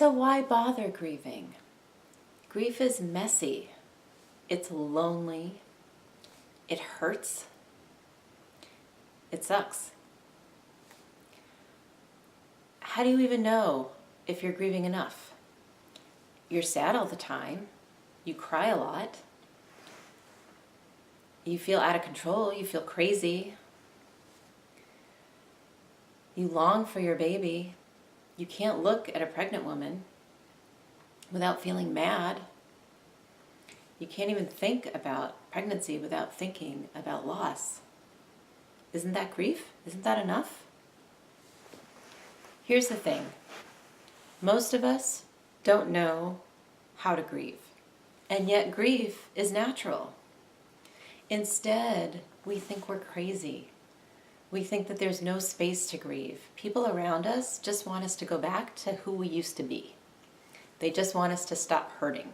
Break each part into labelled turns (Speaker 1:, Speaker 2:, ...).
Speaker 1: So why bother grieving? Grief is messy. It's lonely. It hurts. It sucks. How do you even know if you're grieving enough? You're sad all the time. You cry a lot. You feel out of control. You feel crazy. You long for your baby. You can't look at a pregnant woman without feeling mad. You can't even think about pregnancy without thinking about loss. Isn't that grief? Isn't that enough? Here's the thing. Most of us don't know how to grieve, and yet grief is natural. Instead, we think we're crazy. We think that there's no space to grieve. People around us just want us to go back to who we used to be. They just want us to stop hurting.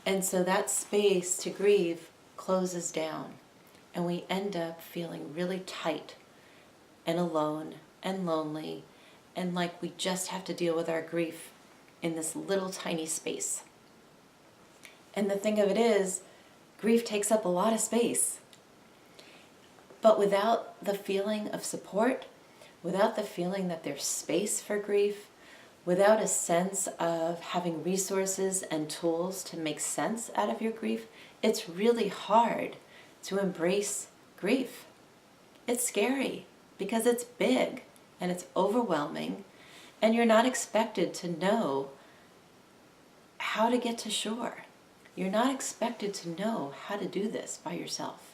Speaker 1: And so that space to grieve closes down, and we end up feeling really tight and alone and lonely, and like we just have to deal with our grief in this little tiny space. And the thing of it is, grief takes up a lot of space. But without the feeling of support, without the feeling that there's space for grief, without a sense of having resources and tools to make sense out of your grief, it's really hard to embrace grief. It's scary because it's big and it's overwhelming, and you're not expected to know how to get to shore. You're not expected to know how to do this by yourself.